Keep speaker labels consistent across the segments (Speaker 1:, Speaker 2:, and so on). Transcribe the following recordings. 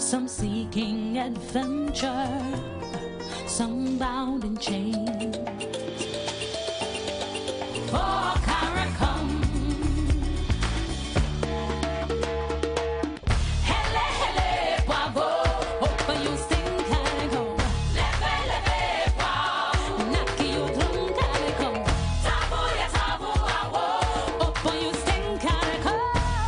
Speaker 1: some seeking adventure, some bound in chains. For CARICOM, hele hele bravo, open you sing CARICOM, leve leve wow, naki you drum CARICOM, tabu ya tabu awo, open you sing CARICOM,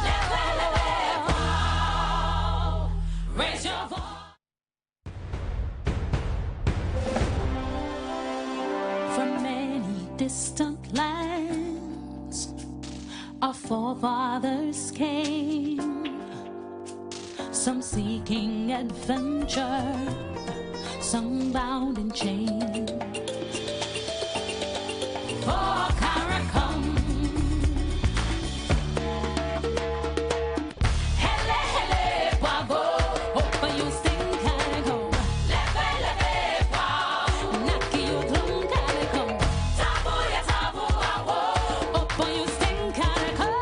Speaker 1: leve leve wow, raise your voice. From many distant lands our forefathers came, some seeking adventure, some bound in chains. For CARICOM, hele hele bravo, open you sing CARICOM, leve leve wow, naki you drum CARICOM, tabu ya tabu awo, open you sing CARICOM,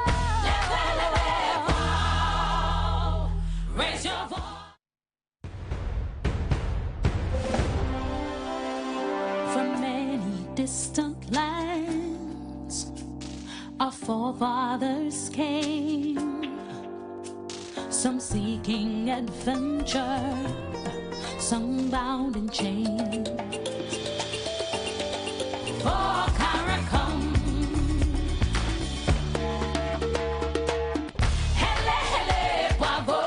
Speaker 1: leve leve wow, raise your voice. From many distant lands our forefathers came, some seeking adventure, some bound in chains. For CARICOM, hele hele bravo,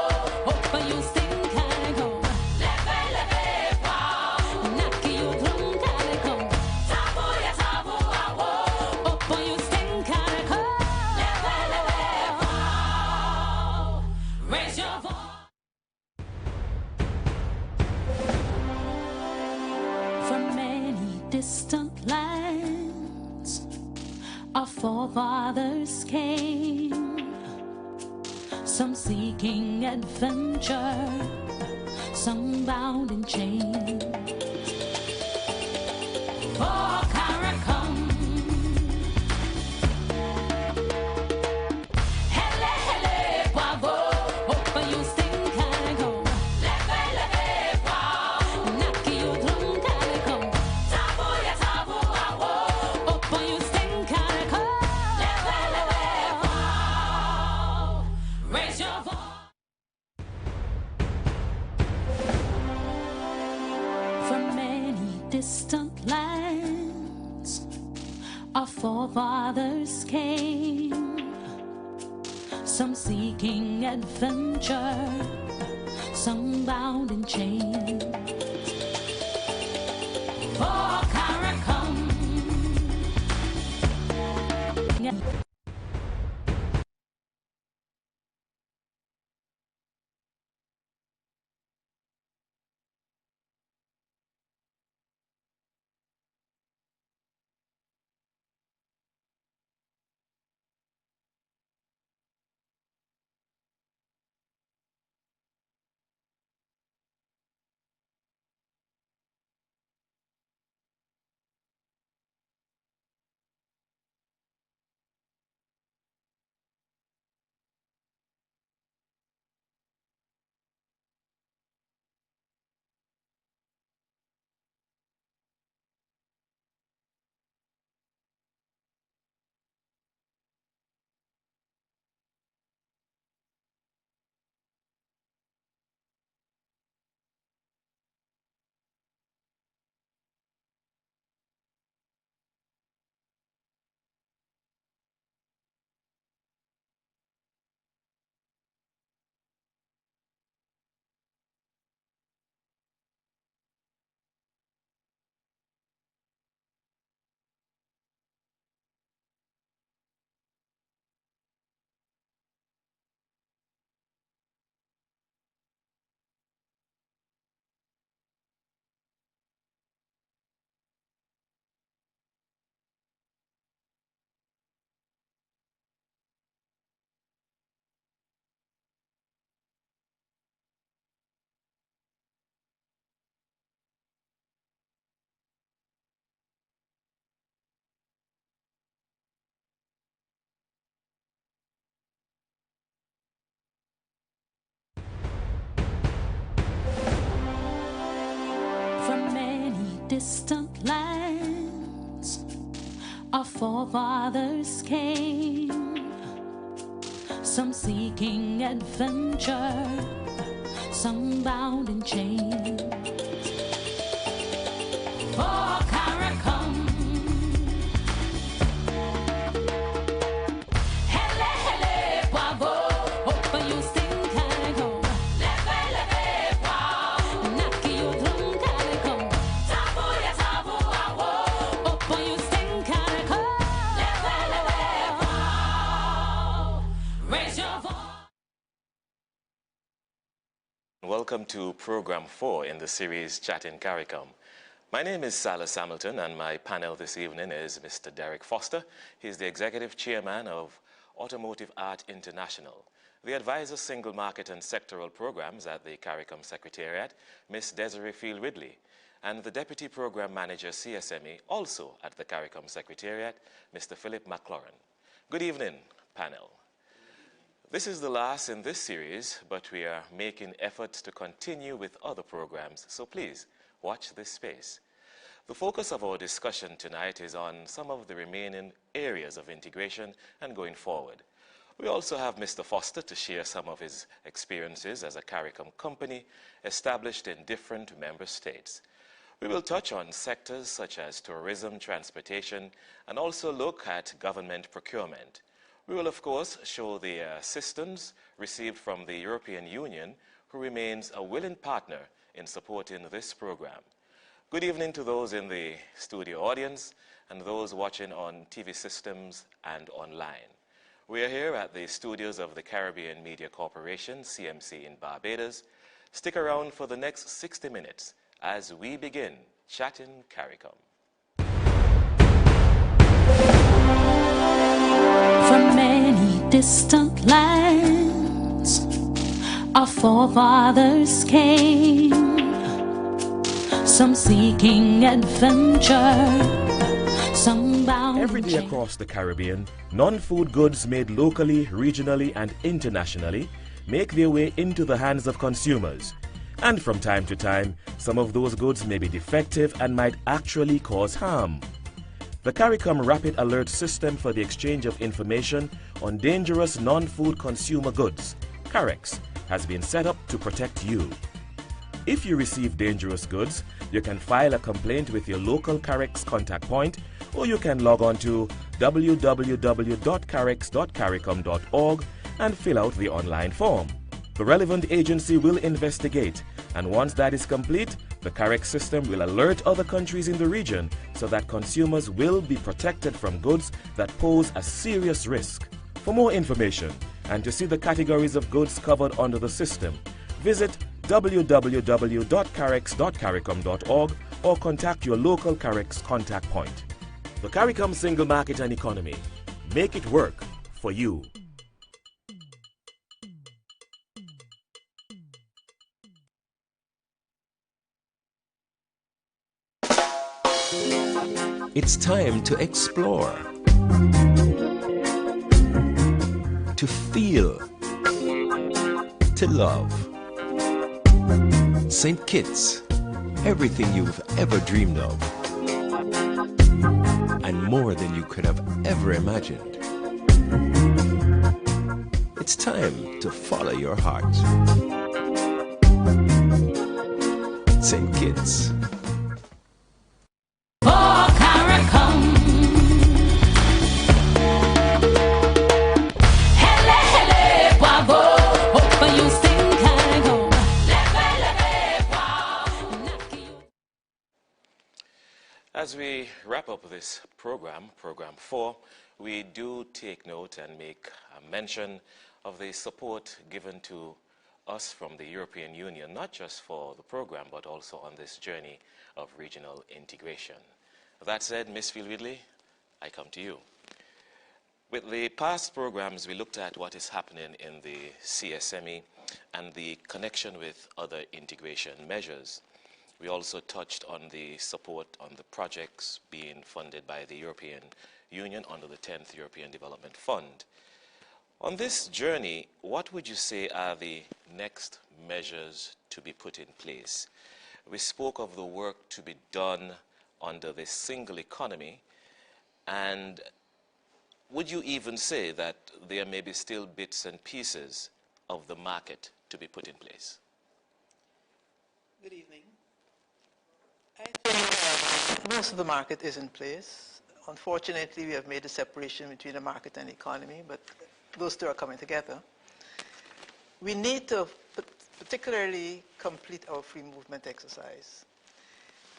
Speaker 1: open you sing CARICOM, leve leve wow, naki you drum CARICOM, tabu ya tabu awo, open you sing CARICOM, leve leve wow, raise your voice. From many distant lands our forefathers came, some seeking adventure, some bound in chains. For CARICOM, hele hele bravo, open you sing CARICOM, leve leve wow, naki you drum CARICOM, tabu ya tabu awo, open you sing CARICOM, leve leve wow, raise your voice. From many distant lands our forefathers came, some seeking adventure, some bound in chains. For CARICOM, distant lands, our forefathers came, some seeking adventure, some bound in chains. For CARICOM, hele hele bravo, open you sing CARICOM, leve leve wow, naki you drum CARICOM, tabu ya tabu awo, open you sing CARICOM, leve leve wow, raise your voice.
Speaker 2: Welcome to Program 4 in the series Chatting CARICOM. My name is Silas Hamilton, and my panel this evening is Mr. Derek Foster. He's the Executive Chairman of Automotive Art International. The Advisor Single Market and Sectoral Programs at the CARICOM Secretariat, Ms. Desiree Field Ridley, and the Deputy Program Manager CSME, also at the CARICOM Secretariat, Mr. Philip McLaurin. Good evening, panel. This is the last in this series, but we are making efforts to continue with other programs, so please watch this space. The focus of our discussion tonight is on some of the remaining areas of integration and going forward. We also have Mr. Foster to share some of his experiences as a CARICOM company established in different member states. We will touch on sectors such as tourism, transportation, and also look at government procurement. We will, of course, show the assistance received from the European Union, who remains a willing partner in supporting this program. Good evening to those in the studio audience and those watching on TV systems and online. We are here at the studios of the Caribbean Media Corporation, CMC in Barbados. Stick around for the next 60 minutes as we begin Chatting CARICOM.
Speaker 1: From many distant lands, our forefathers came, some seeking adventure, some bound.
Speaker 3: Every day across the Caribbean, non-food goods made locally, regionally, and internationally make their way into the hands of consumers. And from time to time, some of those goods may be defective and might actually cause harm. The CARICOM Rapid Alert System for the Exchange of Information on Dangerous Non-Food Consumer Goods, CAREX, has been set up to protect you. If you receive dangerous goods, you can file a complaint with your local CAREX contact point, or you can log on to www.carex.caricom.org and fill out the online form. The relevant agency will investigate, and once that is complete, the CAREX system will alert other countries in the region so that consumers will be protected from goods that pose a serious risk. For more information and to see the categories of goods covered under the system, visit www.carex.caricom.org or contact your local CAREX contact point. The CARICOM Single Market and Economy. Make it work for you.
Speaker 4: It's time to explore, to feel, to love. St. Kitts, everything you've ever dreamed of, and more than you could have ever imagined. It's time to follow your heart. St. Kitts.
Speaker 2: As we wrap up this program, Program 4, we do take note and make a mention of the support given to us from the European Union, not just for the program, but also on this journey of regional integration. That said, Ms. Field Ridley, I come to you. With the past programs, we looked at what is happening in the CSME and the connection with other integration measures. We also touched on the support on the projects being funded by the European Union under the 10th European Development Fund. On this journey, what would you say are the next measures to be put in place? we spoke of the work to be done under this single economy, and would you even say that there may be still bits and pieces of the market to be put in place?
Speaker 5: Good evening. I think most of the market is in place. Unfortunately, we have made a separation between the market and the economy, but those two are coming together. We need to particularly complete our free movement exercise.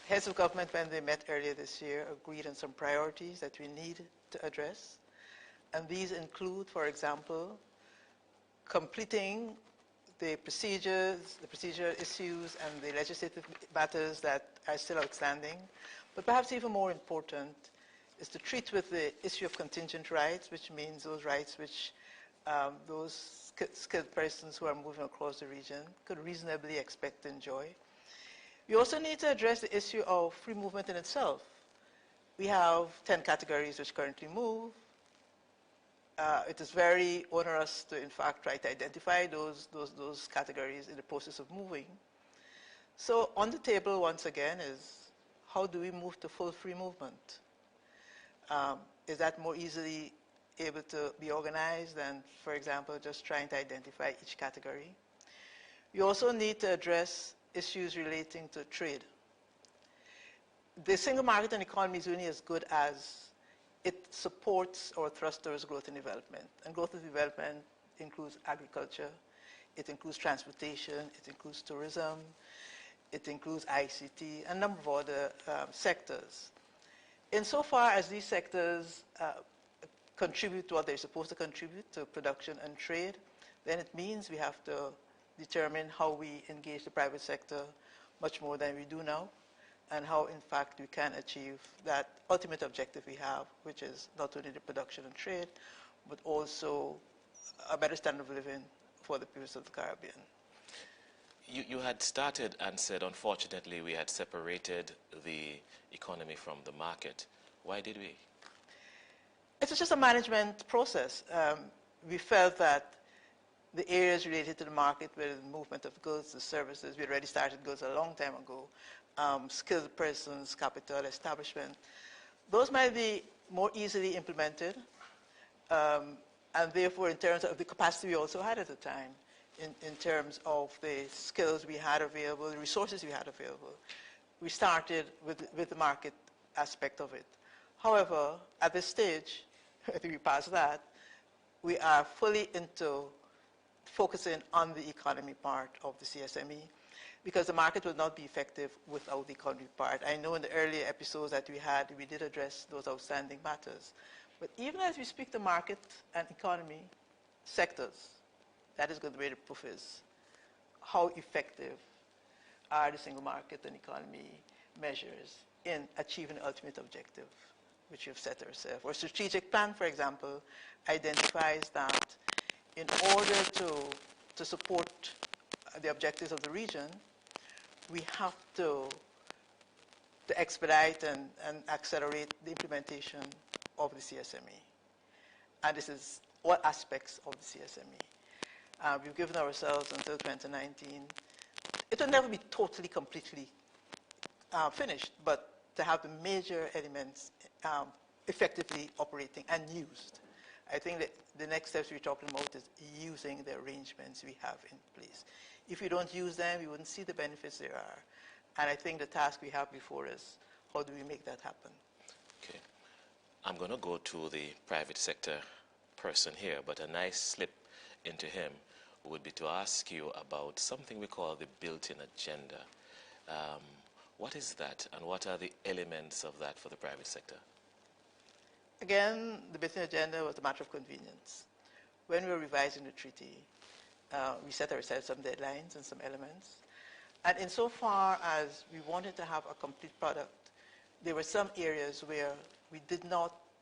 Speaker 5: Heads of government, when they met earlier this year, agreed on some priorities that we need to address. And these include, for example, completing the procedural issues and the legislative matters that are still outstanding. But perhaps even more important is to treat with the issue of contingent rights, which means those rights which those skilled persons who are moving across the region could reasonably expect to enjoy. We also need to address the issue of free movement in itself. We have 10 categories which currently move. It is very onerous to, in fact, try to identify those categories in the process of moving. So on the table, once again, is how do we move to full free movement? Is that more easily able to be organized than, for example, just trying to identify each category? We also need to address issues relating to trade. The single market and economy is only as good as it supports or thrusters growth and development. And growth and development includes agriculture, it includes transportation, it includes tourism, it includes ICT, and a number of other sectors. Insofar as these sectors contribute to what they're supposed to contribute to production and trade, then it means we have to determine how we engage the private sector much more than we do now, and how, in fact, we can achieve that ultimate objective we have, which is not only the production and trade, but also a better standard of living for the people of the Caribbean.
Speaker 2: You had started and said, unfortunately, we had separated the economy from the market. Why did we?
Speaker 5: It's just a management process. We felt that the areas related to the market were the movement of goods, the services. We had already started goods a long time ago. Skilled persons, capital, establishment. Those might be more easily implemented. And therefore, in terms of the capacity we also had at the time, in terms of the skills we had available, the resources we had available, we started with the market aspect of it. However, at this stage, I think we passed that, we are fully into focusing on the economy part of the CSME, because the market will not be effective without the economy part. I know in the earlier episodes that we had, we did address those outstanding matters. But even as we speak the market and economy sectors, that is going to be the proof is how effective are the single market and economy measures in achieving the ultimate objective, which we've set ourselves. Our strategic plan, for example, identifies that in order to support the objectives of the region, we have to expedite and accelerate the implementation of the CSME. And this is all aspects of the CSME. We've given ourselves until 2019. It will never be totally, completely finished, but to have the major elements effectively operating and used. I think that the next steps we're talking about is using the arrangements we have in place. If we don't use them, we wouldn't see the benefits there are. And I think the task we have before us, how do we make that happen?
Speaker 2: Okay. I'm going to go to the private sector person here, but a nice slip into him would be to ask you about something we call the built-in agenda. What is that, and what are the elements of that for the private sector?
Speaker 5: Again, the built-in agenda was a matter of convenience. When we were revising the treaty, we set ourselves some deadlines and some elements. And insofar as we wanted to have a complete product, there were some areas where we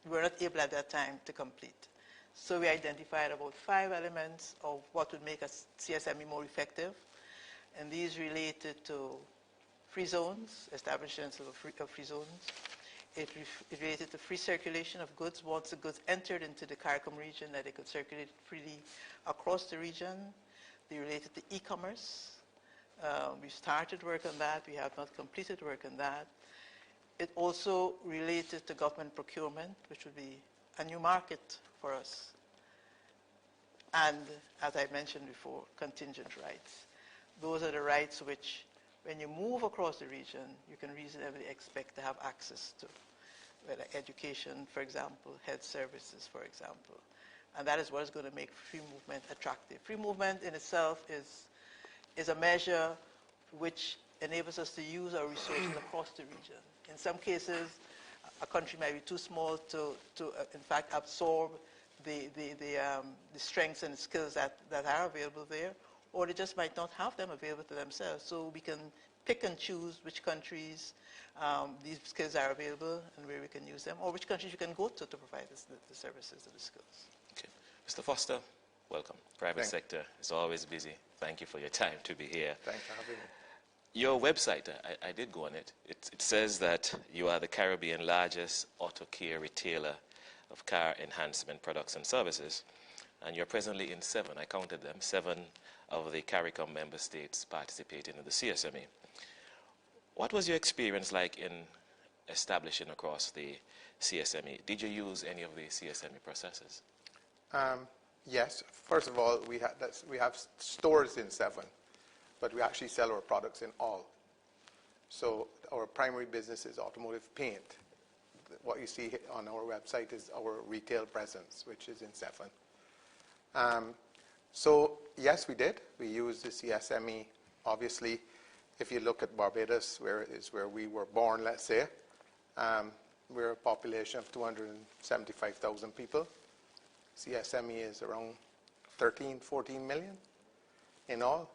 Speaker 5: were not able at that time to complete. So we identified about 5 elements of what would make a CSME more effective. And these related to free zones, establishments of free zones. It related to free circulation of goods. Once the goods entered into the CARICOM region, that they could circulate freely across the region. They related to e-commerce. We started work on that. We have not completed work on that. It also related to government procurement, which would be a new market for us. And, as I mentioned before, contingent rights. Those are the rights which, when you move across the region, you can reasonably expect to have access to, whether education, for example, health services, for example. And that is what is going to make free movement attractive. Free movement in itself is a measure which enables us to use our resources across the region. In some cases, a country might be too small to in fact, absorb the strengths and skills that are available there, or they just might not have them available to themselves. So we can pick and choose which countries these skills are available and where we can use them, or which countries you can go to provide the services and the skills.
Speaker 2: Okay. Mr. Foster, welcome. Private sector is always busy. Thank you for your time to be here.
Speaker 6: Thanks for having me.
Speaker 2: Your website, I did go on it. It says that you are the Caribbean largest auto care retailer of car enhancement products and services, and you're presently in 7, I counted them, 7 of the CARICOM member states participating in the CSME. What was your experience like in establishing across the CSME? Did you use any of the CSME processes?
Speaker 6: Yes. First of all, we have stores in 7, but we actually sell our products in all. So our primary business is automotive paint. What you see on our website is our retail presence, which is in 7. So yes, we did. We used the CSME. Obviously, if you look at Barbados, where we were born, let's say, we're a population of 275,000 people. CSME is around 13, 14 million in all,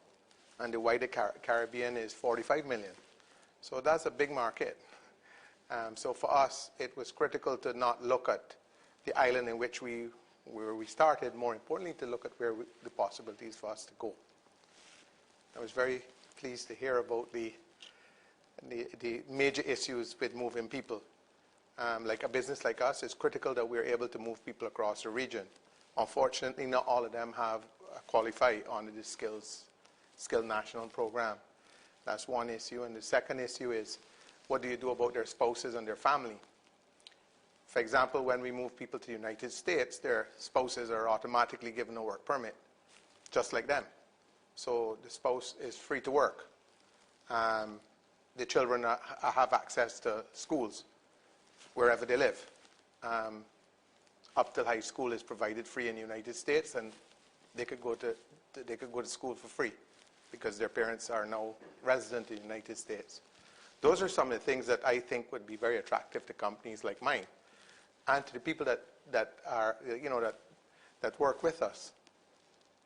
Speaker 6: and the wider Caribbean is 45 million. So that's a big market. So for us, it was critical to not look at the island in which where we started, more importantly, to look at where the possibilities for us to go. I was very pleased to hear about the major issues with moving people. Like a business like us, it's critical that we're able to move people across the region. Unfortunately, not all of them have qualified under the Skill National Program. That's one issue. And the second issue is, what do you do about their spouses and their family? For example, when we move people to the United States, their spouses are automatically given a work permit, just like them. So the spouse is free to work. The children have access to schools wherever they live. Up till high school is provided free in the United States, and they could go to school for free because their parents are now resident in the United States. Those are some of the things that I think would be very attractive to companies like mine, and to the people that work with us,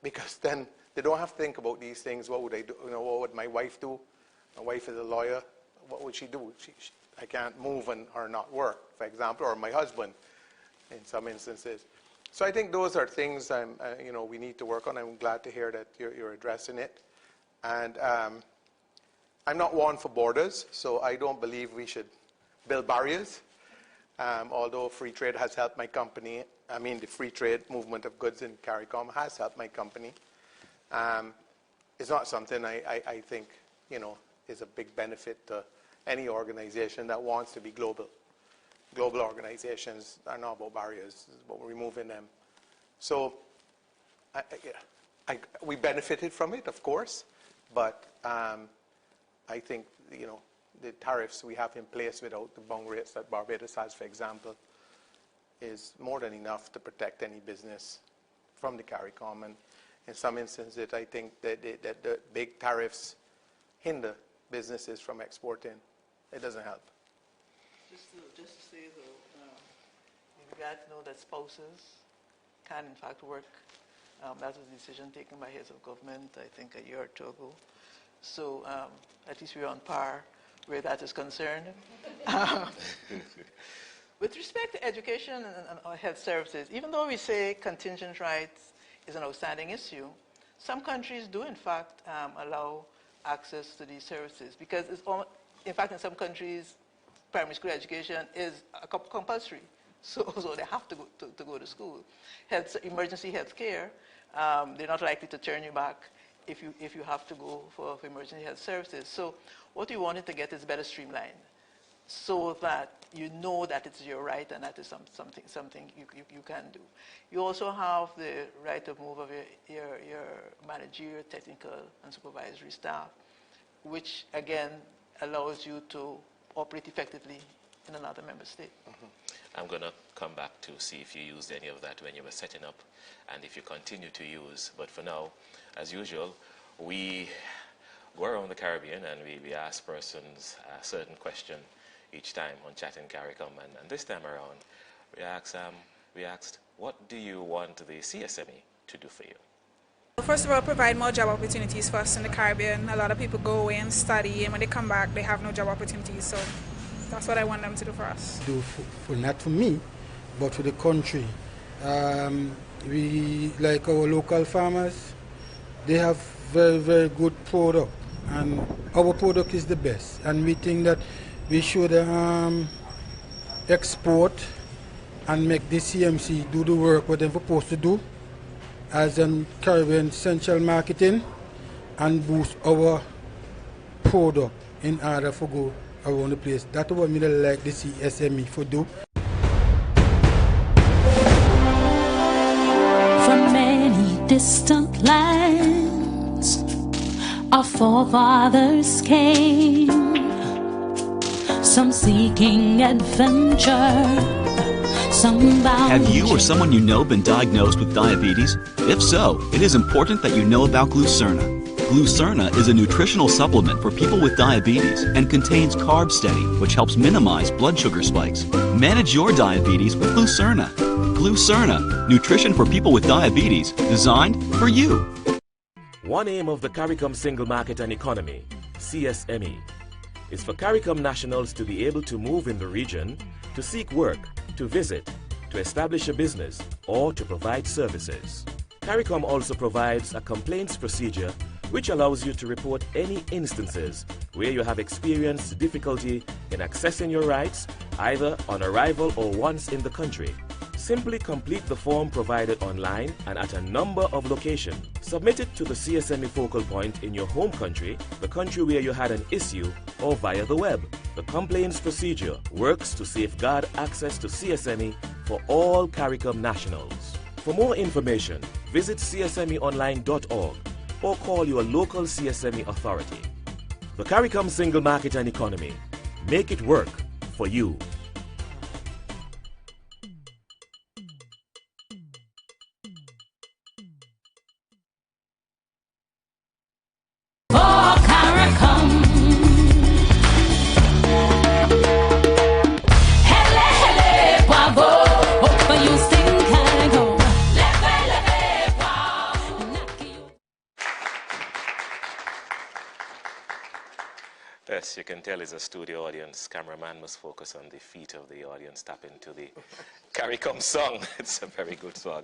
Speaker 6: because then they don't have to think about these things. What would I do? What would my wife do? My wife is a lawyer. What would she do? I can't move or not work, for example, or my husband, in some instances. So I think those are things we need to work on. I'm glad to hear that you're addressing it. And I'm not one for borders, so I don't believe we should build barriers. Although free trade has helped my company, the free trade movement of goods in CARICOM has helped my company. It's not something I think is a big benefit to any organization that wants to be global. Global organizations are not about barriers, it's about removing them. So we benefited from it, of course, but I think the tariffs we have in place without the bung rates that Barbados has, for example, is more than enough to protect any business from the CARICOM. And in some instances, I think that the big tariffs hinder businesses from exporting. It doesn't help.
Speaker 5: Just to say, though, you've got to know that spouses can, in fact, work. That was a decision taken by heads of government, I think, a year or two ago. So at least we're on par where that is concerned. With respect to education and health services, even though we say contingent rights is an outstanding issue, some countries do, in fact, allow access to these services, because in fact, in some countries, primary school education is compulsory, so they have to go to school. Emergency health care, they're not likely to turn you back if you have to go for emergency health services. So what we wanted to get is better streamlined, so that you know that it's your right and that is something you can do. You also have the right of move of your managerial, technical, and supervisory staff, which again allows you to operate effectively in another member state.
Speaker 2: I'm going to come back to see if you used any of that when you were setting up and if you continue to use. But for now, as usual, we go around the Caribbean and we ask persons a certain question each time on Chatting CARICOM. And this time around, we asked, what do you want the CSME to do for you?
Speaker 7: First of all, provide more job opportunities for us in the Caribbean. A lot of people go away and study, and when they come back, they have no job opportunities. So that's what I want them to do for us.
Speaker 8: Not for me, but for the country. We, like our local farmers, they have very, very good product, and our product is the best. And we think that we should export and make the CMC do the work what they're supposed to do as in Caribbean central marketing, and boost our product in order to go around the place. That's what we like the CSME for do.
Speaker 1: From many distant lands, our forefathers came, some seeking adventure.
Speaker 9: Have you or someone you know been diagnosed with diabetes? If so, it is important that you know about Glucerna. Glucerna is a nutritional supplement for people with diabetes and contains Carb Steady, which helps minimize blood sugar spikes. Manage your diabetes with Glucerna. Glucerna, nutrition for people with diabetes, designed for you.
Speaker 3: One aim of the CARICOM Single Market and Economy, CSME, is for CARICOM nationals to be able to move in the region, to seek work, to visit, to establish a business, or to provide services. CARICOM also provides a complaints procedure which allows you to report any instances where you have experienced difficulty in accessing your rights, either on arrival or once in the country. Simply complete the form provided online and at a number of locations. Submit it to the CSME focal point in your home country, the country where you had an issue, or via the web. The complaints procedure works to safeguard access to CSME for all CARICOM nationals. For more information, visit csmeonline.org or call your local CSME authority. The CARICOM Single Market and Economy. Make it work for you.
Speaker 2: Yes, you can tell it's a studio audience. Cameraman must focus on the feet of the audience, tap into the CARICOM song. It's a very good song.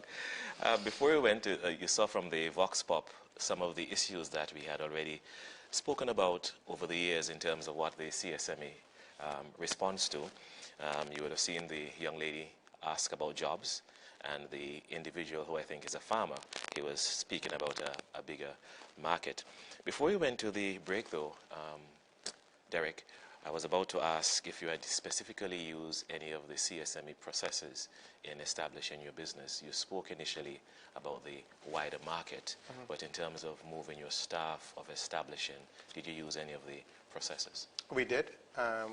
Speaker 2: Before we went to, you saw from the Vox Pop some of the issues that we had already spoken about over the years in terms of what the CSME responds to. You would have seen the young lady ask about jobs, and the individual who I think is a farmer, he was speaking about a bigger market. Before we went to the break though, Derek, I was about to ask if you had specifically used any of the CSME processes in establishing your business. You spoke initially about the wider market, but in terms of moving your staff, of establishing, did you use any of the processes?
Speaker 6: We did.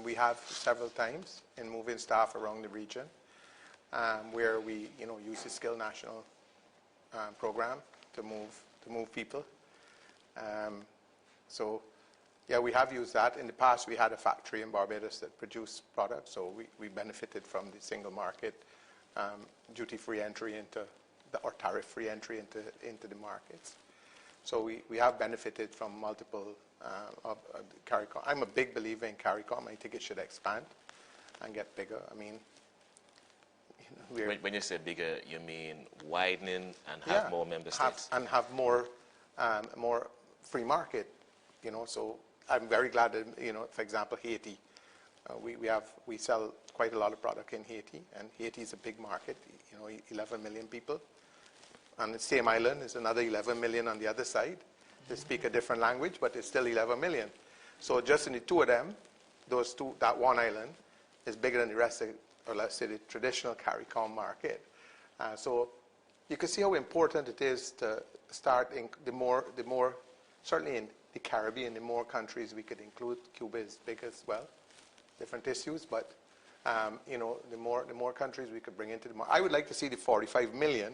Speaker 6: We have several times in moving staff around the region, where we, use the Skill National program to move people. Yeah, we have used that. In the past, we had a factory in Barbados that produced products, so we benefited from the single market, duty-free entry or tariff-free entry into the markets. So we have benefited from multiple of CARICOM. I'm a big believer in CARICOM. I think it should expand and get bigger. I mean,
Speaker 2: when you say bigger, you mean widening and have more member states?
Speaker 6: And have more free market, so I'm very glad that, for example, Haiti, we sell quite a lot of product in Haiti, and Haiti is a big market, 11 million people. And the same island is another 11 million on the other side. they speak a different language, but it's still 11 million. So just in the two of them, those two, that one island is bigger than the rest of, or let's say, the traditional CARICOM market. So you can see how important it is to start in the more, certainly in the Caribbean, the more countries we could include. Cuba is big as well, different issues, but you know, the more countries we could bring into the market. I would like to see the 45 million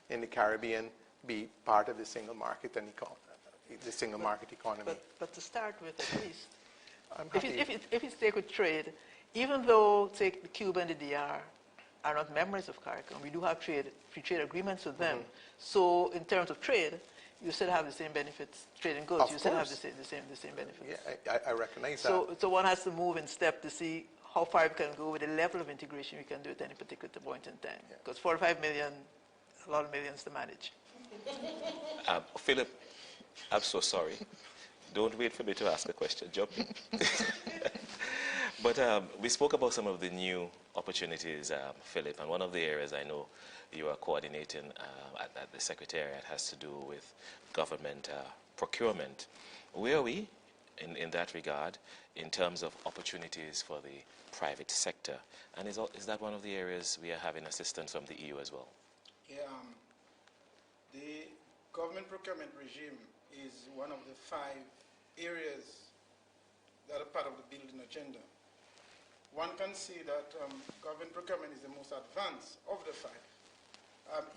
Speaker 6: in the Caribbean be part of the single market and the single market economy.
Speaker 5: But to start with, at least, if it's take with trade, even though, say, Cuba and the DR are not members of CARICOM, we do have free trade agreements with them. So in terms of trade, you still have the same benefits. Trade in goods, you still have the same benefits.
Speaker 6: Yeah, I recognize that.
Speaker 5: So one has to move in step to see how far we can go with the level of integration we can do at any particular point in time. Because 45 million, a lot of millions to manage.
Speaker 2: Philip, I'm so sorry. Don't wait for me to ask a question. Jump in. But we spoke about some of the new opportunities, Philip, and one of the areas I know you are coordinating at the Secretariat has to do with government procurement. Where are we in that regard in terms of opportunities for the private sector? And is that one of the areas we are having assistance from the EU as well?
Speaker 8: Yeah, the government procurement regime is one of the 5 areas that are part of the building agenda. One can see that government procurement is the most advanced of the 5.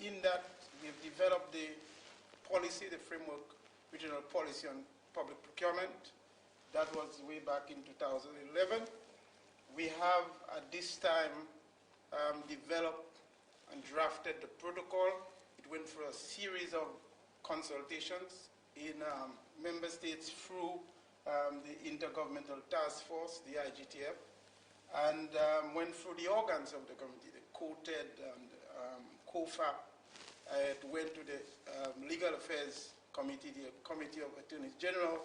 Speaker 8: In that, we've developed the policy, the framework, regional policy on public procurement. That was way back in 2011. We have, at this time, developed and drafted the protocol. It went through a series of consultations in member states through the Intergovernmental Task Force, the IGTF, and went through the organs of the committee, the COTED and COFAP. It went to the Legal Affairs Committee, the Committee of Attorneys General,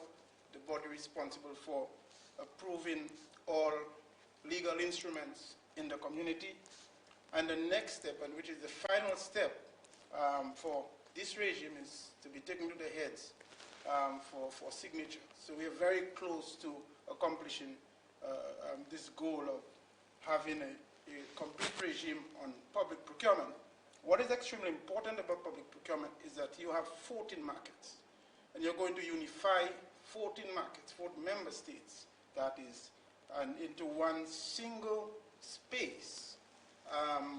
Speaker 8: the body responsible for approving all legal instruments in the community. And the next step, and which is the final step for this regime, is to be taken to the heads for signature. So we are very close to accomplishing this goal of having a complete regime on public procurement. What is extremely important about public procurement is that you have 14 markets, and you're going to unify 14 markets, 14 member states, that is, into one single space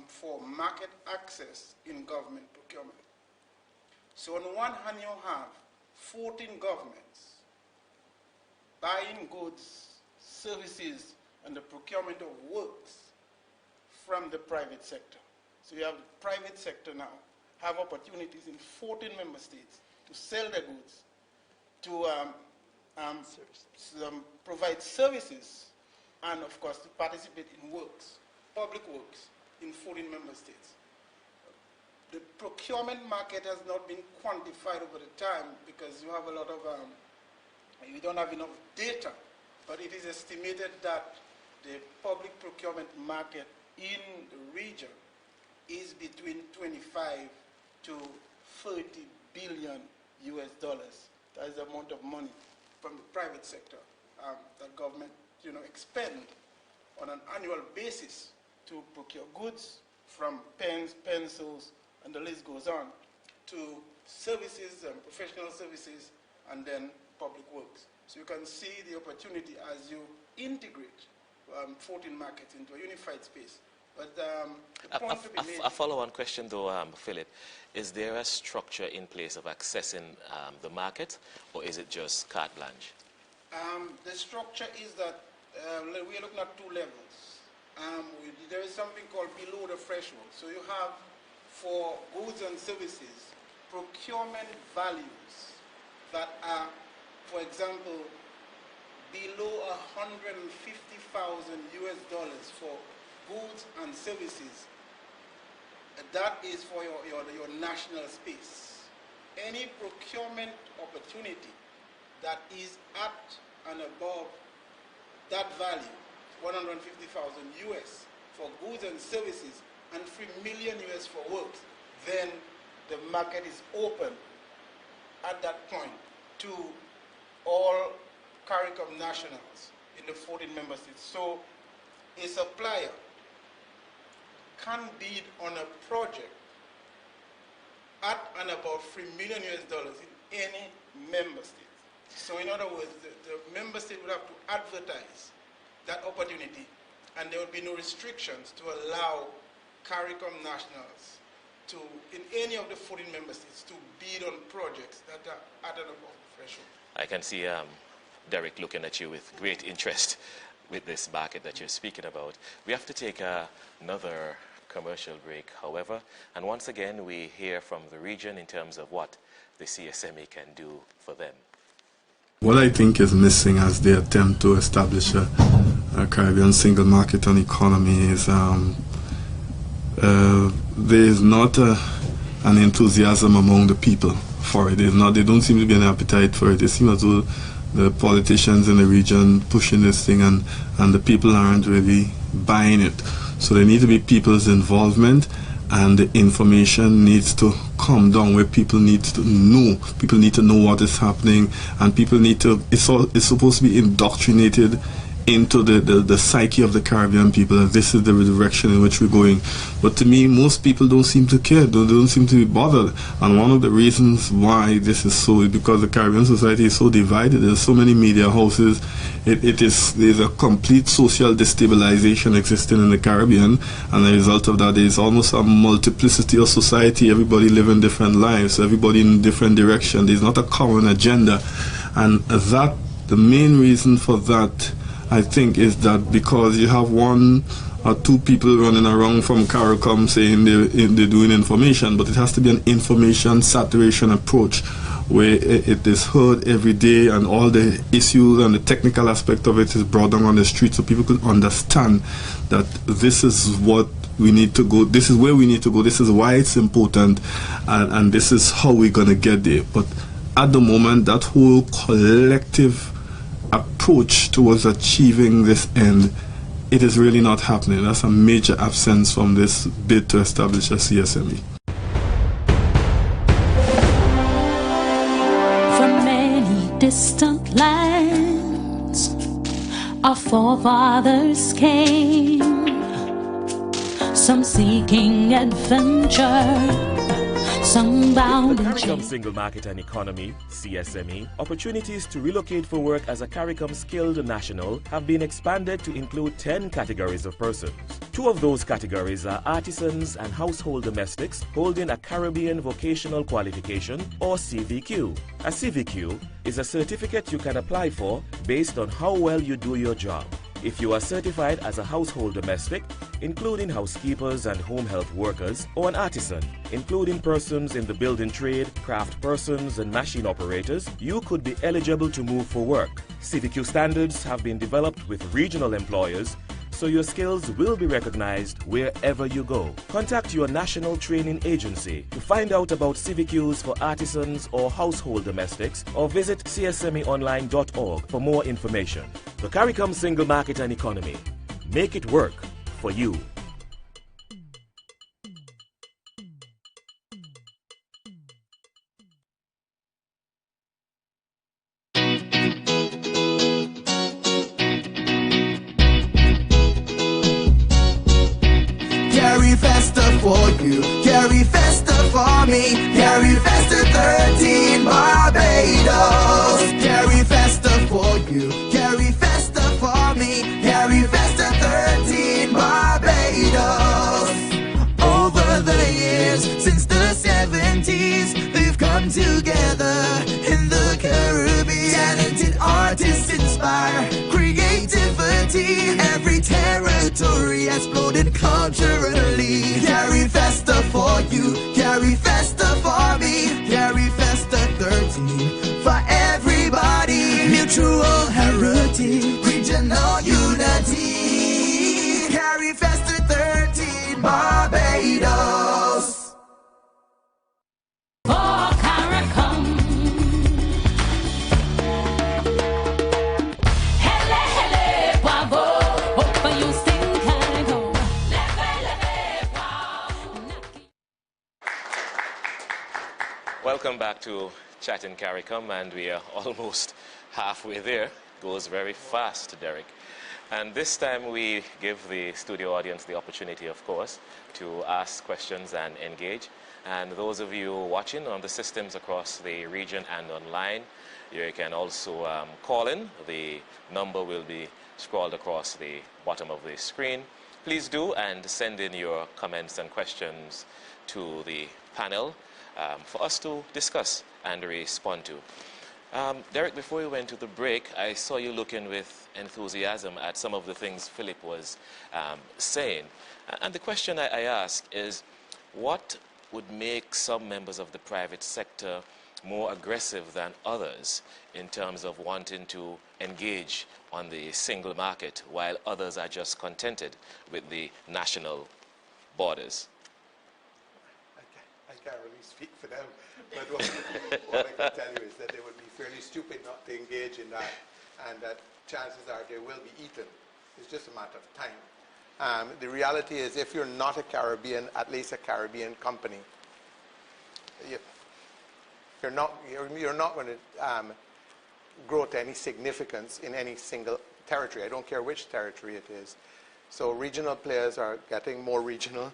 Speaker 8: for market access in government procurement. So on one hand, you have 14 governments buying goods, services, and the procurement of works from the private sector. So you have the private sector now have opportunities in 14 member states to sell their goods, to provide services, and of course to participate in works, public works, in 14 member states. The procurement market has not been quantified over the time because you have a lot of, you don't have enough data, but it is estimated that the public procurement market in the region is between 25 to 30 billion US dollars. That is the amount of money from the private sector that government, expend on an annual basis to procure goods, from pens, pencils, and the list goes on, to services and professional services, and then public works. So you can see the opportunity as you integrate 14 markets into a unified space. But the point to be made...
Speaker 2: A follow-on question though, Philip. Is there a structure in place of accessing the market, or is it just carte blanche?
Speaker 8: The structure is that we are looking at 2 levels. There is something called below the threshold. So you have, for goods and services, procurement values that are, for example, below 150,000 US dollars for goods and services. That is for your national space. Any procurement opportunity that is at and above that value, 150,000 US for goods and services, and 3 million US for works, then the market is open at that point to all CARICOM nationals in the 14 member states. So a supplier can bid on a project at and about $3 million in any member state. So in other words, the member state would have to advertise that opportunity, and there would be no restrictions to allow CARICOM nationals to, in any of the 14 member states, to bid on projects that are at and above the threshold.
Speaker 2: I can see Derek looking at you with great interest with this market that you're speaking about. We have to take another commercial break, however, and once again we hear from the region in terms of what the CSME can do for them.
Speaker 10: What I think is missing as they attempt to establish a Caribbean single market and economy is there is not an enthusiasm among the people for it. They don't seem to be an appetite for it. It seems as though the politicians in the region pushing this thing and the people aren't really buying it. So there need to be people's involvement, and the information needs to come down where people need to know. People need to know what is happening, and people need to, it's supposed to be indoctrinated into the psyche of the Caribbean people, and this is the direction in which we're going. But to me, most people don't seem to care, they don't seem to be bothered. And one of the reasons why this is so is because the Caribbean society is so divided. There's so many media houses. There's a complete social destabilization existing in the Caribbean, and the result of that is almost a multiplicity of society. Everybody living different lives, everybody in different direction. There's not a common agenda, and that, the main reason for that, I think, is that because you have one or two people running around from CARICOM saying they're doing information, but it has to be an information saturation approach where it is heard every day and all the issues and the technical aspect of it is brought down on the street, so people could understand that this is what we need to go, this is where we need to go, this is why it's important, and this is how we're going to get there. But at the moment, that whole collective approach towards achieving this end, it is really not happening. That's a major absence from this bid to establish a CSME.
Speaker 1: From many distant lands, our forefathers came, some seeking adventure, some bound
Speaker 3: the
Speaker 1: in
Speaker 3: CARICOM
Speaker 1: chains.
Speaker 3: Single Market and Economy, CSME, opportunities to relocate for work as a CARICOM skilled national have been expanded to include 10 categories of persons. 2 of those categories are artisans and household domestics holding a Caribbean Vocational Qualification, or CVQ. A CVQ is a certificate you can apply for based on how well you do your job. If you are certified as a household domestic, including housekeepers and home health workers, or an artisan, including persons in the building trade, craft persons and machine operators, you could be eligible to move for work. CVQ standards have been developed with regional employers, so your skills will be recognized wherever you go. Contact your national training agency to find out about CVQs for artisans or household domestics, or visit csmeonline.org for more information. The CARICOM Single Market and Economy. Make it work for you.
Speaker 11: Carry Festa for you, carry Festa for me, carry Festa 13 Barbados. Carry Festa for you, carry Festa for me, carry Festa 13 Barbados. Over the years, since the 70s, they've come together in the Caribbean. Talented artists inspire creativity. Every territory exploded culturally. Carry Festa for you, carry Festa for me, carry Festa 13
Speaker 2: back to Chatting CARICOM, and we are almost halfway there. Goes very fast, Derek. And this time we give the studio audience the opportunity, of course, to ask questions and engage. And those of you watching on the systems across the region and online, you can also call in. The number will be scrolled across the bottom of the screen. Please do, and send in your comments and questions to the panel for us to discuss and respond to. Derek, before we went to the break, I saw you looking with enthusiasm at some of the things Philip was saying. And the question I ask is, what would make some members of the private sector more aggressive than others in terms of wanting to engage on the single market, while others are just contented with the national borders?
Speaker 6: I can't really speak for them, but what I can tell you is that they would be fairly stupid not to engage in that, and that chances are they will be eaten. It's just a matter of time. The reality is, if you're not a Caribbean, at least a Caribbean company, you're not going to grow to any significance in any single territory. I don't care which territory it is. So regional players are getting more regional.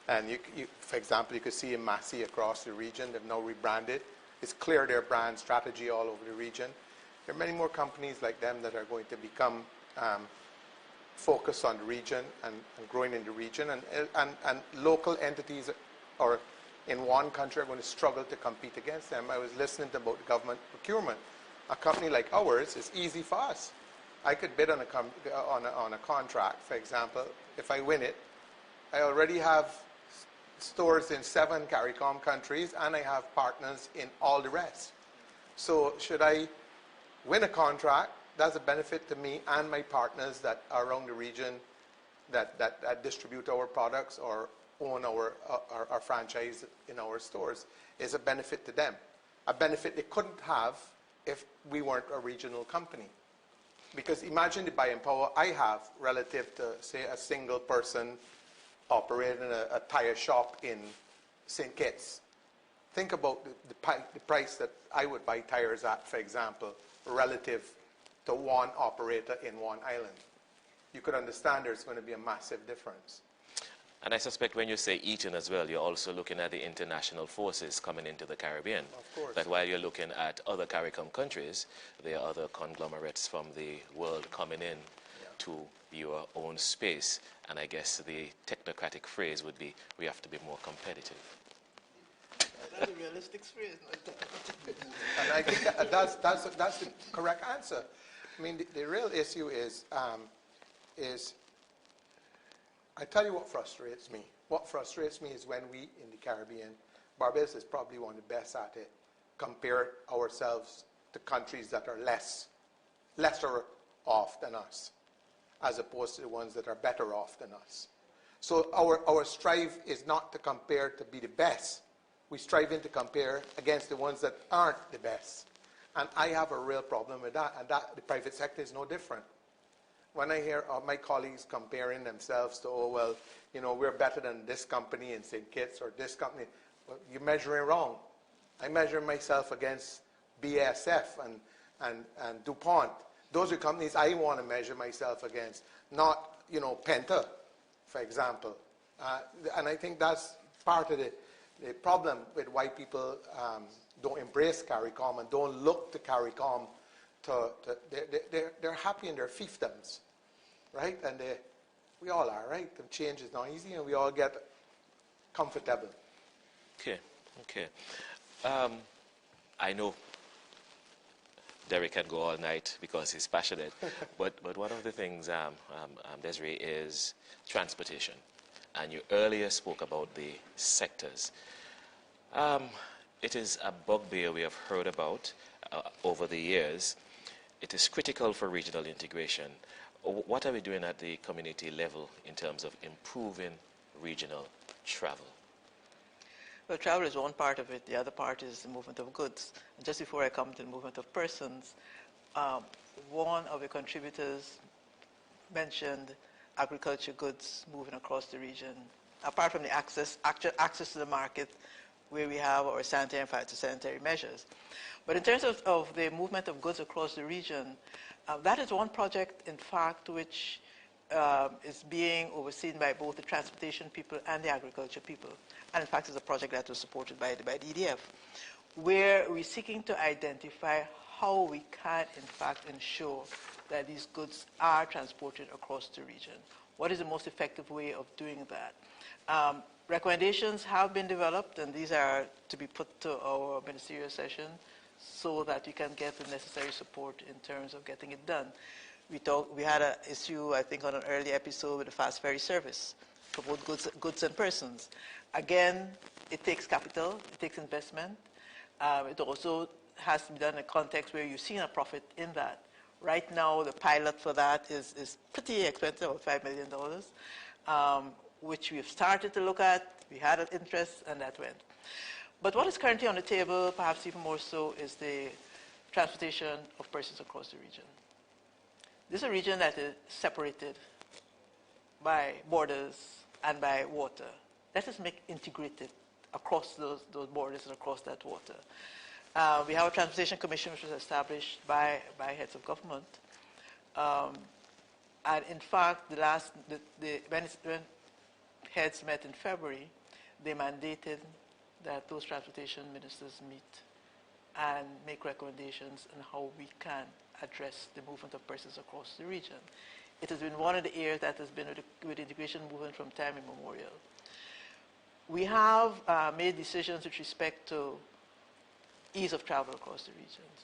Speaker 6: And for example, you could see in Massey across the region, they've now rebranded. It's clear their brand strategy all over the region. There are many more companies like them that are going to become focused on the region and growing in the region. And local entities or in one country are going to struggle to compete against them. I was listening to about government procurement. A company like ours is easy for us. I could bid on a contract, for example. If I win it, I already have stores in 7 CARICOM countries, and I have partners in all the rest. So should I win a contract, that's a benefit to me and my partners that are around the region that distribute our products or own our franchise in our stores. Is a benefit to them. A benefit they couldn't have if we weren't a regional company. Because imagine the buying power I have relative to, say, a single person operating a tire shop in St. Kitts. Think about the price that I would buy tires at, for example, relative to one operator in one island. You could understand there's going to be a massive difference.
Speaker 2: And I suspect when you say eating as well, you're also looking at the international forces coming into the Caribbean.
Speaker 6: Of course.
Speaker 2: That while you're looking at other CARICOM countries, there are other conglomerates from the world coming in to your own space. And I guess the technocratic phrase would be, we have to be more competitive.
Speaker 5: That's a realistic phrase.
Speaker 6: And I think that's the correct answer. I mean, the real issue is I tell you what frustrates me. What frustrates me is when we, in the Caribbean, Barbados is probably one of the best at it, compare ourselves to countries that are lesser off than us, as opposed to the ones that are better off than us. So our strive is not to compare to be the best. We strive to compare against the ones that aren't the best. And I have a real problem with that, and that the private sector is no different. When I hear my colleagues comparing themselves to, oh, well, you know, we're better than this company in St. Kitts or this company, well, you're measuring wrong. I measure myself against BASF and DuPont. Those are companies I want to measure myself against, not, you know, Penta, for example. And I think that's part of the problem with why people don't embrace CARICOM and don't look to CARICOM. They're happy in their fiefdoms, right? And we all are, right? The change is not easy, and we all get comfortable.
Speaker 2: Okay. I know Derek can go all night because he's passionate, but one of the things, Desiree, is transportation. And you earlier spoke about the sectors. It is a bugbear we have heard about over the years. It is critical for regional integration. What are we doing at the community level in terms of improving regional travel?
Speaker 5: Well, travel is one part of it. The other part is the movement of goods. And just before I come to the movement of persons, one of the contributors mentioned agriculture goods moving across the region. Apart from the access to the market, where we have our sanitary and phytosanitary measures. But in terms of the movement of goods across the region, that is one project, in fact, which is being overseen by both the transportation people and the agriculture people. And in fact, it's a project that was supported by the EDF, where we're seeking to identify how we can, in fact, ensure that these goods are transported across the region. What is the most effective way of doing that? Recommendations have been developed, and these are to be put to our ministerial session so that we can get the necessary support in terms of getting it done. We had an issue, I think, on an early episode with the fast ferry service for both goods and persons. Again, it takes capital, it takes investment. It also has to be done in a context where you've seen a profit in that. Right now, the pilot for that is pretty expensive, about $5 million, which we've started to look at. We had an interest, and that went. But what is currently on the table, perhaps even more so, is the transportation of persons across the region. This is a region that is separated by borders and by water. Let us make integrated across those borders and across that water. We have a transportation commission which was established by heads of government. And in fact, when heads met in February, they mandated that those transportation ministers meet and make recommendations on how we can address the movement of persons across the region. It has been one of the areas that has been with the integration movement from time immemorial. We have made decisions with respect to ease of travel across the regions.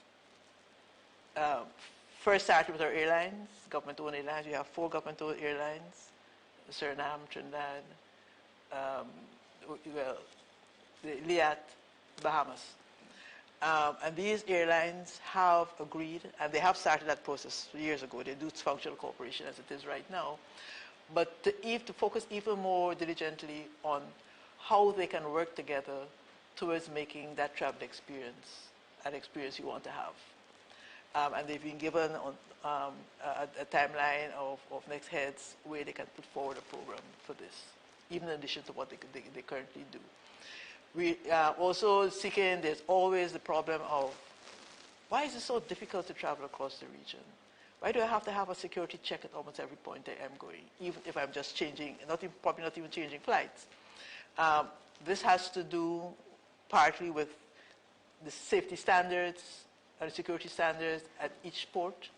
Speaker 5: First started with our airlines, government-owned airlines. We have 4 government-owned airlines, Suriname, Trinidad, the Liat, Bahamas. And these airlines have agreed, and they have started that process years ago. They do functional cooperation as it is right now. But to focus even more diligently on how they can work together towards making that travel experience an experience you want to have. And they've been given a timeline of next heads where they can put forward a program for this, even in addition to what they currently do. We are also seeking, there's always the problem of, why is it so difficult to travel across the region? Why do I have to have a security check at almost every point I am going, even if I'm just changing, probably not even changing flights? This has to do partly with the safety standards and security standards at each port,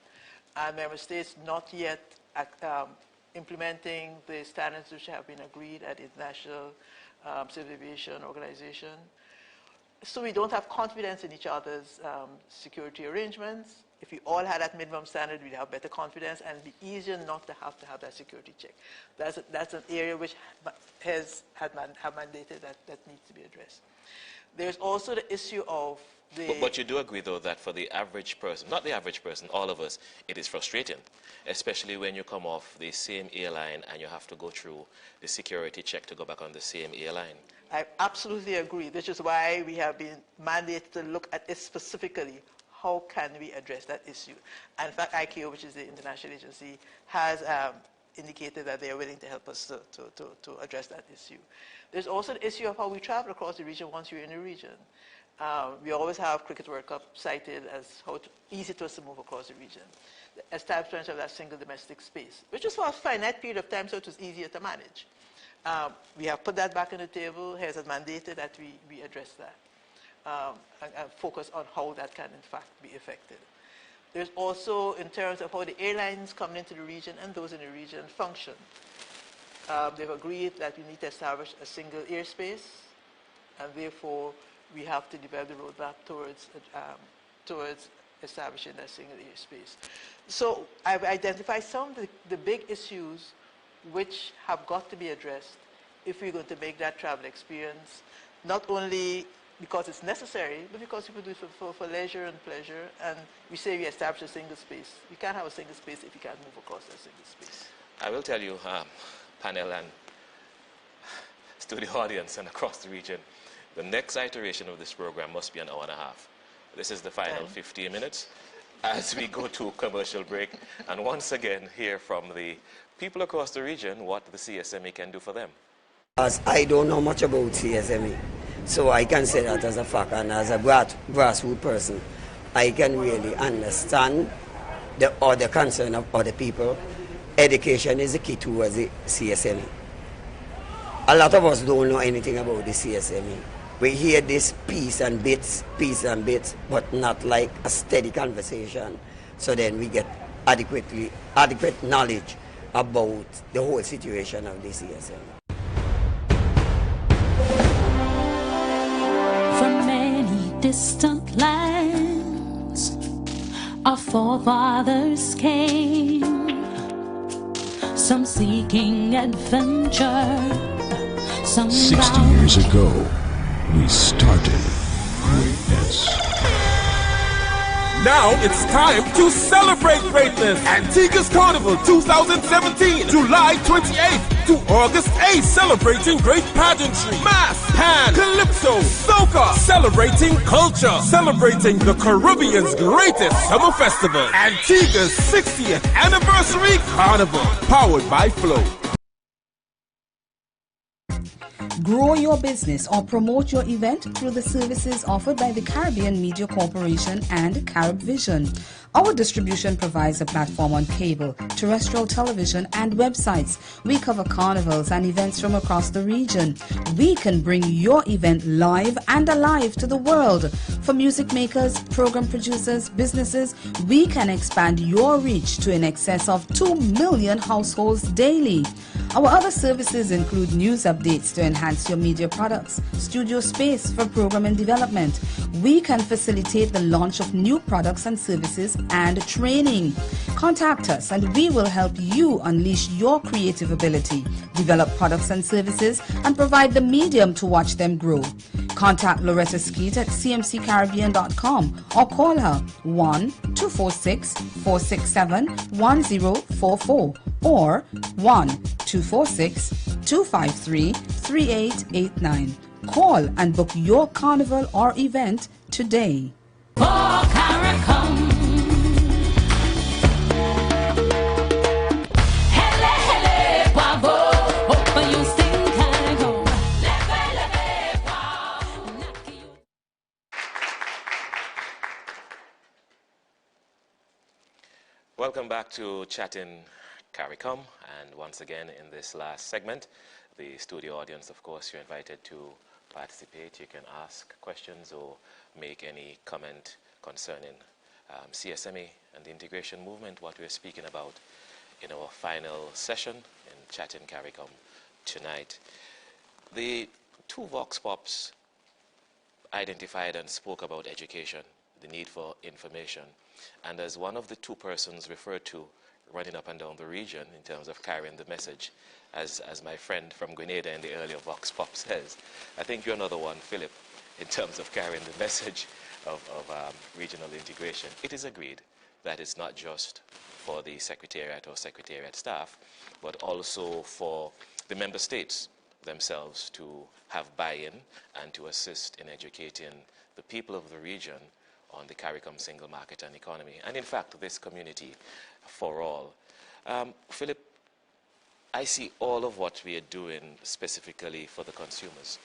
Speaker 5: and member states not yet implementing the standards which have been agreed at the International Civil Aviation Organization. So we don't have confidence in each other's security arrangements. If we all had that minimum standard, we'd have better confidence, and it'd be easier not to have that security check. That's an area which have mandated that needs to be addressed. There's also the issue of the...
Speaker 2: But you do agree, though, that for the average person, not the average person, all of us, it is frustrating, especially when you come off the same airline and you have to go through the security check to go back on the same airline.
Speaker 5: I absolutely agree, which is why we have been mandated to look at it specifically. How can we address that issue? And in fact, ICAO, which is the international agency, has indicated that they are willing to help us to address that issue. There's also the issue of how we travel across the region once you're in the region. We always have Cricket World Cup cited as how easy it was to move across the region. The establishment of that single domestic space, which was for a finite period of time, so it was easier to manage. We have put that back on the table. Heads have mandated that we address that and focus on how that can, in fact, be effective. There's also, in terms of how the airlines coming into the region and those in the region function. They've agreed that we need to establish a single airspace, and therefore we have to develop the roadmap towards establishing that single airspace. So I've identified some of the big issues which have got to be addressed if we're going to make that travel experience, not only because it's necessary, but because people do it for leisure and pleasure. And we say we establish a single space. You can't have a single space if you can't move across that single space.
Speaker 2: I will tell you, panel and studio audience and across the region, the next iteration of this program must be an hour and a half. This is the final 15 minutes as we go to commercial break. And once again, hear from the people across the region what the CSME can do for them.
Speaker 12: As I don't know much about CSME, So I can say that as a fact, and as a grassroots person, I can really understand the concern of other people. Education is the key towards the CSME. A lot of us don't know anything about the CSME. We hear this piece and bits, but not like a steady conversation. So then we get adequate knowledge about the whole situation of the CSME.
Speaker 1: From many distant lands, our forefathers came, some seeking adventure, some
Speaker 13: 60 years ago, we started greatness.
Speaker 14: Now it's time to celebrate greatness. Antigua's Carnival 2017, July 28th to August 8th, celebrating great pageantry, mass, pan, calypso, soca, celebrating culture, celebrating the Caribbean's greatest summer festival, Antigua's 60th anniversary carnival, powered by Flow.
Speaker 15: Grow your business or promote your event through the services offered by the Caribbean Media Corporation and CaribVision. Our distribution provides a platform on cable, terrestrial television, and websites. We cover carnivals and events from across the region. We can bring your event live and alive to the world. For music makers, program producers, businesses, we can expand your reach to in excess of 2 million households daily. Our other services include news updates to enhance your media products, studio space for program and development. We can facilitate the launch of new products and services and training. Contact us and we will help you unleash your creative ability, develop products and services, and provide the medium to watch them grow. Contact Loretta Skeet at cmccaribbean.com or call her 1-246-467-1044 or 1-246-253-3889. Call and book your carnival or event today.
Speaker 1: For CARICOM. Hele, hele, bravo. Open you sing CARICOM. Leve, leve, wow.
Speaker 2: Welcome back to Chatting CARICOM, and once again in this last segment, the studio audience, of course, you're invited to participate. You can ask questions or make any comment concerning CSME and the integration movement, what we're speaking about in our final session in Chatting CARICOM tonight. The two Vox Pops identified and spoke about education, the need for information, and as one of the two persons referred to running up and down the region in terms of carrying the message, as my friend from Grenada in the earlier Vox Pop says, I think you're another one, Philip, in terms of carrying the message of regional integration. It is agreed that it's not just for the Secretariat or Secretariat staff, but also for the member states themselves to have buy-in and to assist in educating the people of the region on the CARICOM single market and economy, and in fact this community for all. Philip, I see all of what we are doing specifically for the consumers.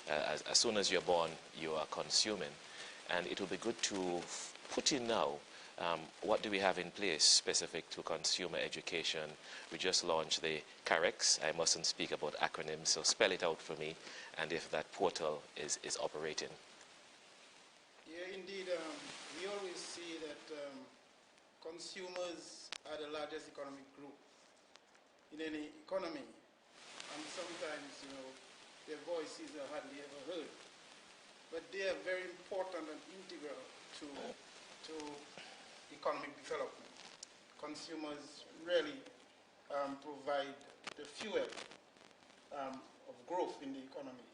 Speaker 2: As soon as you're born, you are consuming, and it will be good to put in now what do we have in place specific to consumer education. We just launched the CAREX. I mustn't speak about acronyms, so spell it out for me, and if that portal is operating.
Speaker 8: Yeah, indeed. We always see that consumers are the largest economic group in any economy, and sometimes, you know, their voices are hardly ever heard. But they are very important and integral to economic development. Consumers really provide the fuel of growth in the economy.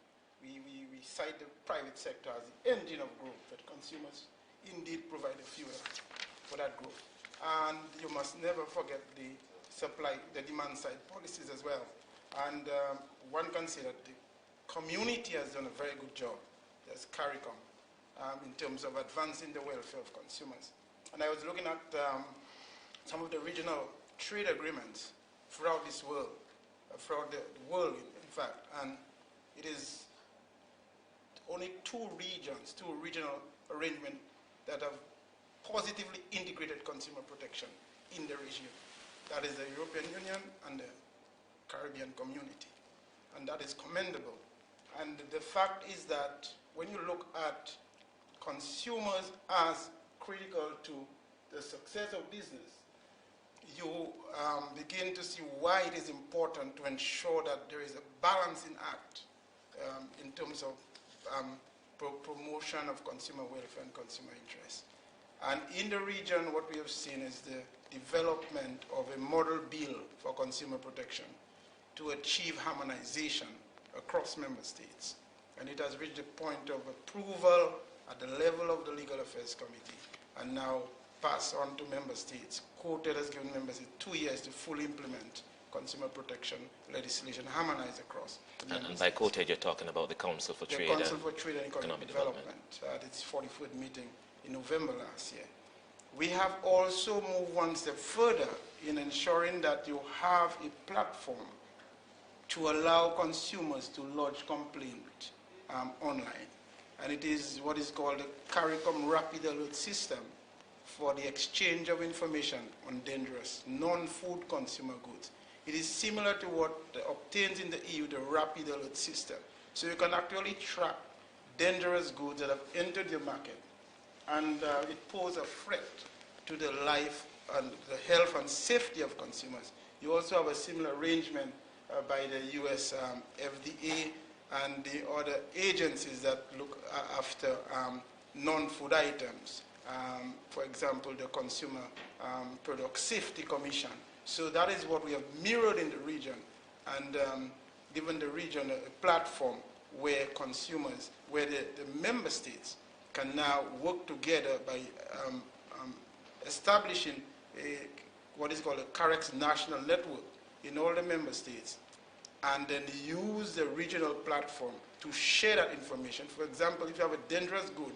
Speaker 8: We cite the private sector as the engine of growth, but consumers indeed provide the fuel for that growth. And you must never forget the demand side policies as well. And one can say that the community has done a very good job, as CARICOM, in terms of advancing the welfare of consumers. And I was looking at some of the regional trade agreements throughout this world, throughout the world, in fact, and it is only two regional arrangements that have positively integrated consumer protection in the region. That is the European Union and the Caribbean community. And that is commendable. And the fact is that when you look at consumers as critical to the success of business, you begin to see why it is important to ensure that there is a balancing act in terms of promotion of consumer welfare and consumer interests. And in the region, what we have seen is the development of a model bill for consumer protection to achieve harmonization across member states. And it has reached the point of approval at the level of the Legal Affairs Committee and now passed on to member states. Quoted has given member states 2 years to fully implement consumer protection legislation harmonized across.
Speaker 2: And by quoted, you're talking about the Council for Trade and Economic Development
Speaker 8: at its 44th meeting in November last year. We have also moved one step further in ensuring that you have a platform to allow consumers to lodge complaint online. And it is what is called the CARICOM Rapid Alert System for the exchange of information on dangerous non-food consumer goods. It is similar to what obtains in the EU, the Rapid Alert System. So you can actually track dangerous goods that have entered your market, and it poses a threat to the life and the health and safety of consumers. You also have a similar arrangement by the US FDA and the other agencies that look after non-food items. For example, the Consumer Product Safety Commission. So that is what we have mirrored in the region and given the region a platform where consumers, where the member states can now work together by establishing what is called a CAREX national network in all the member states, and then use the regional platform to share that information. For example, if you have a dangerous good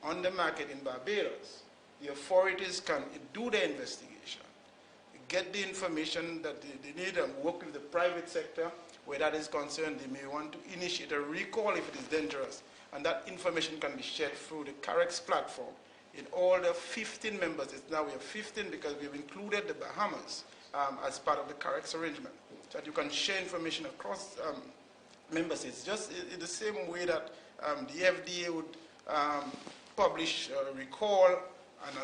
Speaker 8: on the market in Barbados, the authorities can do the investigation, get the information that they need, and work with the private sector where that is concerned. They may want to initiate a recall if it is dangerous, and that information can be shared through the CAREX platform in all the 15 members. Now we have 15 because we've included the Bahamas as part of the CAREX arrangement, so that you can share information across member states, just in the same way that the FDA would publish a recall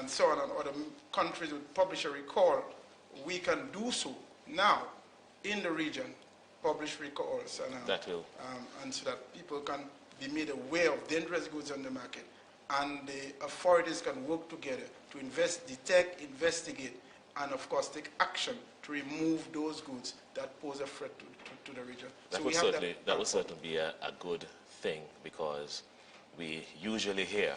Speaker 8: and so on, and other countries would publish a recall. We can do so now in the region, publish recalls, and so that people can be made aware of dangerous goods on the market, and the authorities can work together to detect, investigate, and of course take action to remove those goods that pose a threat to the region.
Speaker 2: That would certainly be a good thing, because we usually hear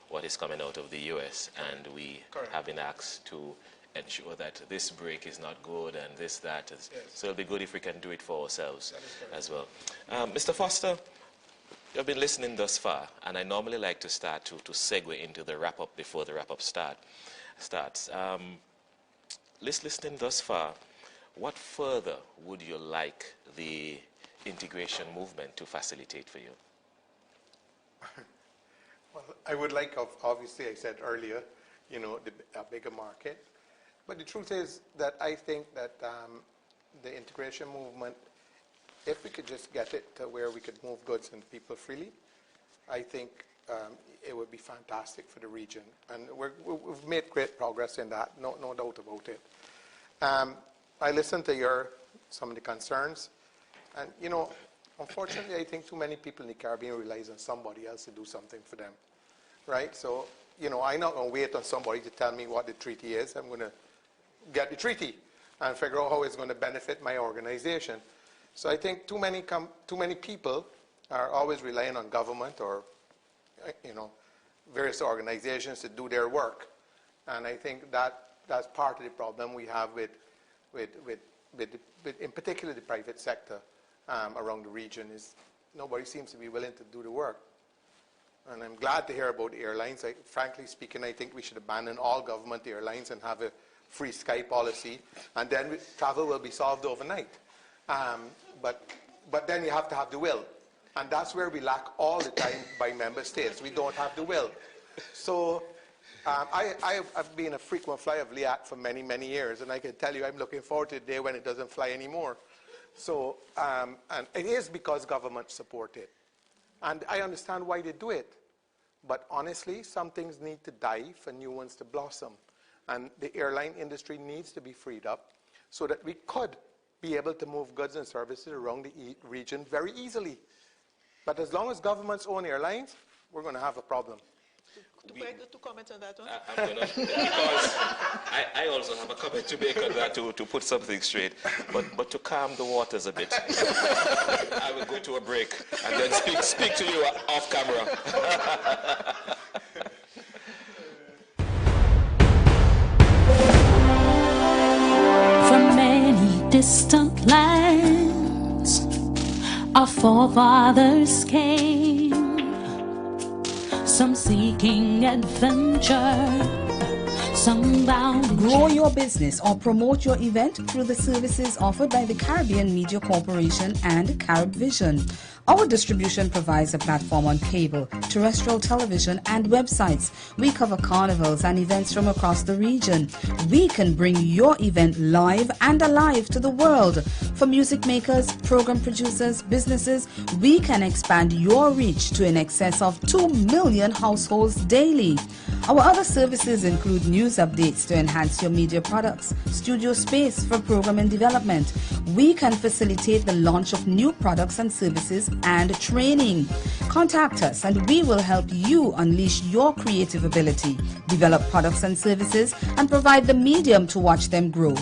Speaker 2: what is coming out of the US, and we have been asked to ensure that this break is not good and this, that. So it'll be good if we can do it for ourselves as well. Mr. Foster, you've been listening thus far, and I normally like to start to segue into the wrap-up before the wrap-up starts. Listening thus far, what further would you like the integration movement to facilitate for you?
Speaker 6: Well, I would like, obviously, I said earlier, a bigger market. But the truth is that I think that the integration movement, if we could just get it to where we could move goods and people freely, I think it would be fantastic for the region. And we've made great progress in that, no doubt about it. I listened to some of the concerns. And, unfortunately, I think too many people in the Caribbean relies on somebody else to do something for them, right? So, I'm not going to wait on somebody to tell me what the treaty is. I'm going to get the treaty and figure out how it's going to benefit my organization. So I think too many people are always relying on government or, various organizations to do their work. And I think that's part of the problem we have with in particular, the private sector around the region is nobody seems to be willing to do the work. And I'm glad to hear about the airlines. Frankly speaking, I think we should abandon all government airlines and have a free sky policy, and then travel will be solved overnight. But then you have to have the will. And that's where we lack all the time by member states. We don't have the will. So I've been a frequent flyer of LIAT for many, many years, and I can tell you I'm looking forward to the day when it doesn't fly anymore. So, and it is because government support it. And I understand why they do it. But honestly, some things need to die for new ones to blossom. And the airline industry needs to be freed up so that we could be able to move goods and services around the region very easily. But as long as governments own airlines, we're going to have a problem.
Speaker 5: To comment on that one?
Speaker 2: I'm going to, because I also have a comment to make on that to put something straight. But to calm the waters a bit, I will go to a break and then speak to you off camera.
Speaker 1: From many distant lands, our forefathers came. Some seeking adventure, some bound.
Speaker 15: Grow your business or promote your event through the services offered by the Caribbean Media Corporation and Carib Vision. Our distribution provides a platform on cable, terrestrial television, and websites. We cover carnivals and events from across the region. We can bring your event live and alive to the world. For music makers, program producers, businesses, we can expand your reach to in excess of 2 million households daily. Our other services include news updates to enhance your media products, studio space for program and development. We can facilitate the launch of new products and services and training. Contact us and we will help you unleash your creative ability, develop products and services, and provide the medium to watch them grow.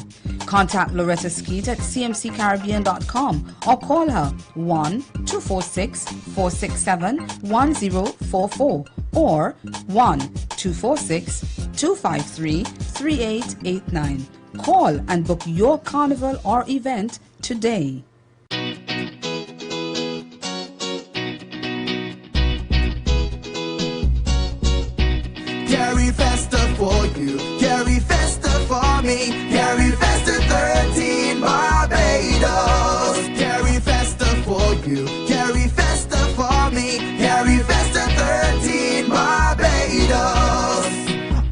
Speaker 15: Contact Loretta Skeet at cmccaribbean.com or call her 1-246-467-1044 or 1-246-253-3889. Call and book your carnival or event today.
Speaker 11: Carry Festa for you, carry Festa for me, carry Festa 13 Barbados. Carry Festa for you, carry Festa for me, carry Festa 13 Barbados.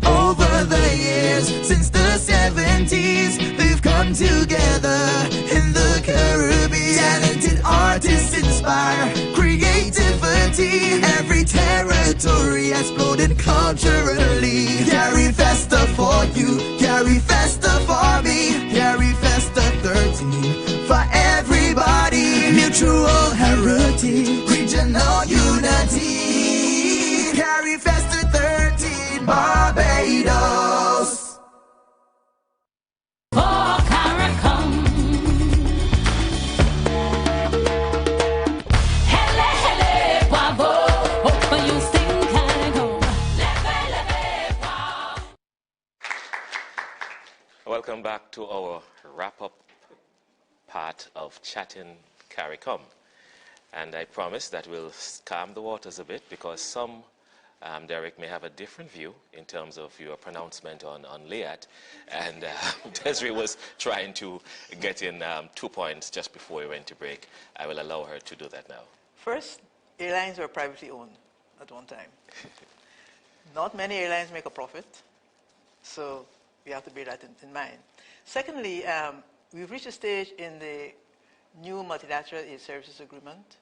Speaker 11: Over the years, since the 70s, they've come together in the Caribbean. Talented artists inspire creativity. Every territory exploding culturally. Carry Festa for you, carry Festa for me, carry Festa 13 for everybody. Mutual heritage, regional unity. Carry Festa 13 Barbados.
Speaker 1: For CARICOM. Hele, hele, bravo. Open you sing CARICOM. Leve, leve, wow.
Speaker 2: Welcome back to our wrap-up part of Chatting CARICOM. And I promise that we'll calm the waters a bit because some, Derek, may have a different view in terms of your pronouncement on LIAT. And Desiree was trying to get in 2 points just before we went to break. I will allow her to do that now.
Speaker 5: First, airlines were privately owned at one time. Not many airlines make a profit, so we have to bear that in mind. Secondly, we've reached a stage in the new multilateral aid services agreement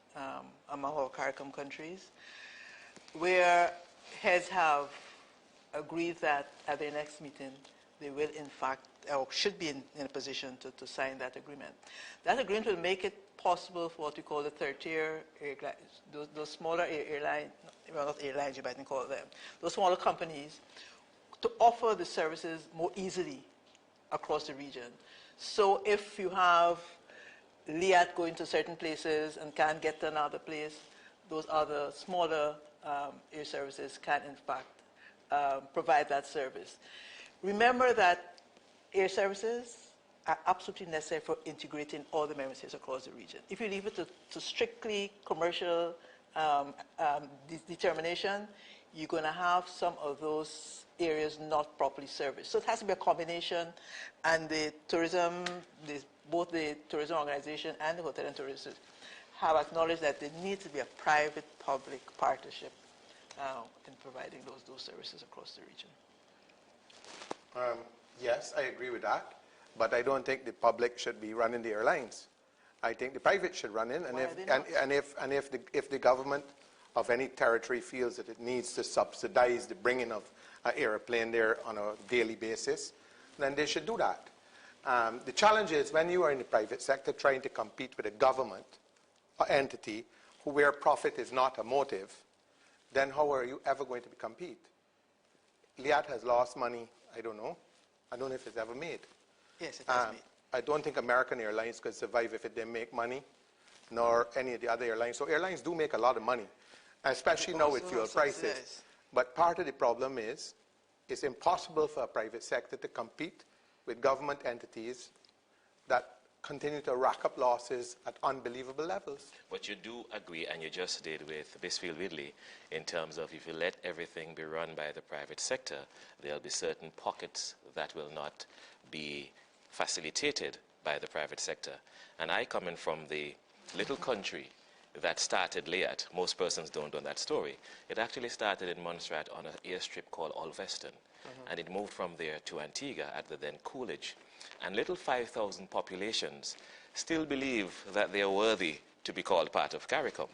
Speaker 5: among our CARICOM countries, where heads have agreed that at their next meeting, they will in fact, or should be in a position to sign that agreement. That agreement will make it possible for what we call the third tier airlines, those smaller airlines, well, not airlines, you might call them, those smaller companies, to offer the services more easily across the region. So if you have LIAT going to certain places and can't get to another place, those other smaller air services can in fact provide that service. Remember that air services are absolutely necessary for integrating all the member states across the region. If you leave it to strictly commercial determination, you're going to have some of those areas not properly serviced. So it has to be a combination, and the tourism, both the tourism organization and the hotel and tourism have acknowledged that there needs to be a private-public partnership in providing those services across the region.
Speaker 6: Yes, I agree with that, but I don't think the public should be running the airlines. I think the private should run in, and if the government of any territory feels that it needs to subsidize the bringing of an airplane there on a daily basis, then they should do that. The challenge is when you are in the private sector trying to compete with a government entity where profit is not a motive, then how are you ever going to compete? Liat has lost money, I don't know if it's ever made.
Speaker 5: Yes, it has made.
Speaker 6: I don't think American Airlines could survive if it didn't make money, nor any of the other airlines. So airlines do make a lot of money, especially now with fuel prices. But part of the problem is it's impossible for a private sector to compete with government entities that continue to rack up losses at unbelievable levels.
Speaker 2: But you do agree, and you just did with Bisfield Ridley, in terms of if you let everything be run by the private sector, there'll be certain pockets that will not be facilitated by the private sector. And I come in from the little country that started Liat. Most persons don't know that story. It actually started in Montserrat on an airstrip called Alveston, and it moved from there to Antigua at the then Coolidge. And little 5,000 populations still believe that they are worthy to be called part of CARICOM.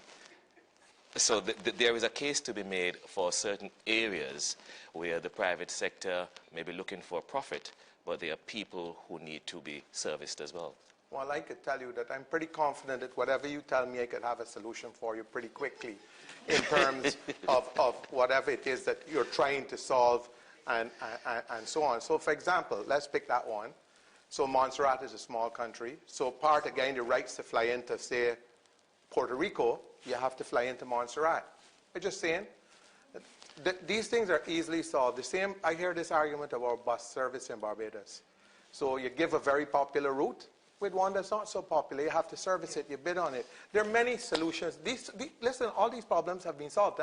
Speaker 2: So there is a case to be made for certain areas where the private sector may be looking for profit, but there are people who need to be serviced as well.
Speaker 6: Well, I could tell you that I'm pretty confident that whatever you tell me, I could have a solution for you pretty quickly in terms of whatever it is that you're trying to solve and so on. So, for example, let's pick that one. So Montserrat is a small country. So part, again, the rights to fly into, say, Puerto Rico, you have to fly into Montserrat. I'm just saying, these things are easily solved. The same, I hear this argument about bus service in Barbados. So you give a very popular route with one that's not so popular. You have to service it. You bid on it. There are many solutions. Listen, all these problems have been solved.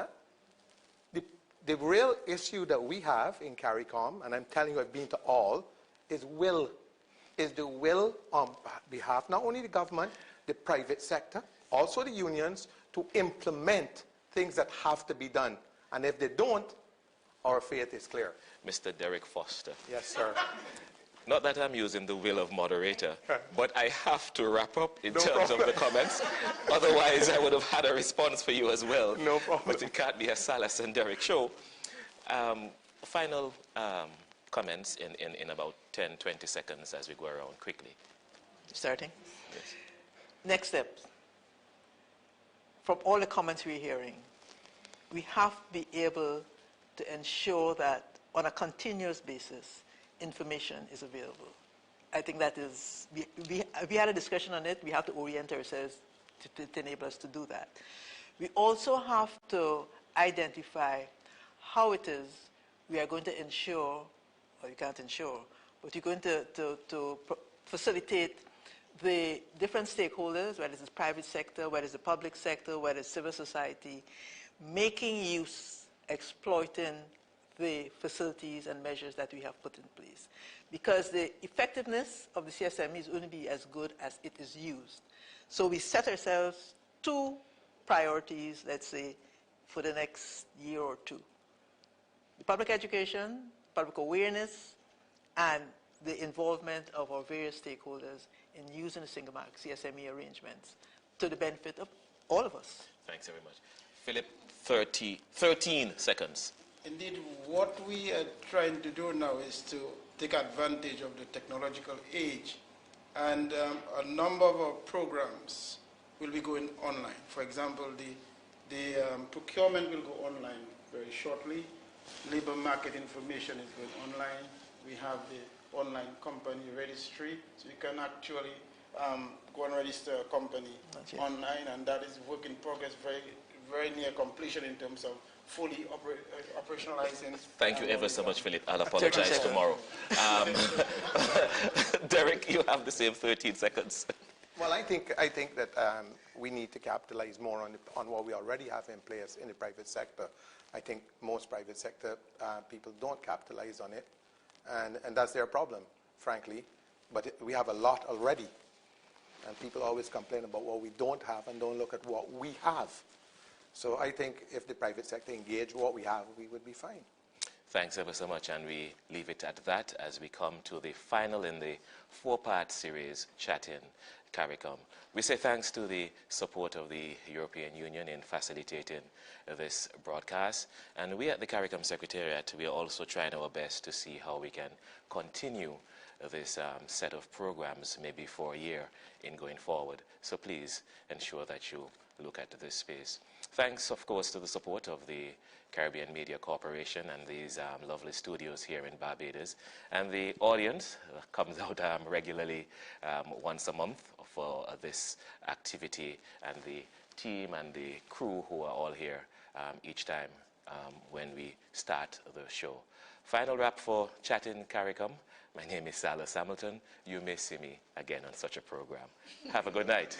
Speaker 6: The real issue that we have in CARICOM, and I'm telling you I've been to all, is will. Is the will on behalf, not only the government, the private sector, also the unions, to implement things that have to be done. And if they don't, our fate is clear.
Speaker 2: Mr. Derek Foster.
Speaker 6: Yes, sir.
Speaker 2: Not that I'm using the will of moderator, but I have to wrap up in terms of the comments. Otherwise, I would have had a response for you as well.
Speaker 6: No problem.
Speaker 2: But it can't be a Salas and Derek show. Final comments in about 10, 20 seconds as we go around quickly.
Speaker 5: Starting?
Speaker 2: Yes.
Speaker 5: Next step. From all the comments we're hearing, we have to be able to ensure that on a continuous basis, information is available. I think that is, we had a discussion on it. We have to orient ourselves to enable us to do that. We also have to identify how it is we are going to ensure, or you can't ensure, but you're going to facilitate the different stakeholders, whether it's the private sector, whether it's the public sector, whether it's civil society, making use, exploiting the facilities and measures that we have put in place. Because the effectiveness of the CSME is going to be as good as it is used. So we set ourselves 2 priorities, let's say, for the next year or 2. The public education, public awareness, and the involvement of our various stakeholders in using the single mark CSME arrangements to the benefit of all of us.
Speaker 2: Thanks very much. Philip, 13 seconds.
Speaker 8: Indeed, what we are trying to do now is to take advantage of the technological age, and a number of our programs will be going online. For example, the procurement will go online very shortly. Labor market information is going online. We have the online company registry, so you can actually go and register a company online, and that is work in progress, very near completion in terms of fully operationalizing.
Speaker 2: Thank you ever so much, Philip. I'll apologize tomorrow. Derek, you have the same 13 seconds.
Speaker 6: Well, I think that we need to capitalize more on what we already have in place in the private sector. I think most private sector people don't capitalize on it, and that's their problem, frankly. But we have a lot already. And people always complain about what we don't have and don't look at what we have. So I think if the private sector engaged what we have, we would be fine.
Speaker 2: Thanks ever so much, and we leave it at that as we come to the final in the four-part series, Chatting CARICOM. We say thanks to the support of the European Union in facilitating this broadcast, and we at the CARICOM Secretariat, we are also trying our best to see how we can continue this set of programs maybe for a year in going forward. So please ensure that you look at this space. Thanks, of course, to the support of the Caribbean Media Corporation and these lovely studios here in Barbados. And the audience comes out regularly once a month for this activity, and the team and the crew who are all here each time when we start the show. Final wrap for Chatting CARICOM. My name is Silas Hamilton. You may see me again on such a program. Have a good night.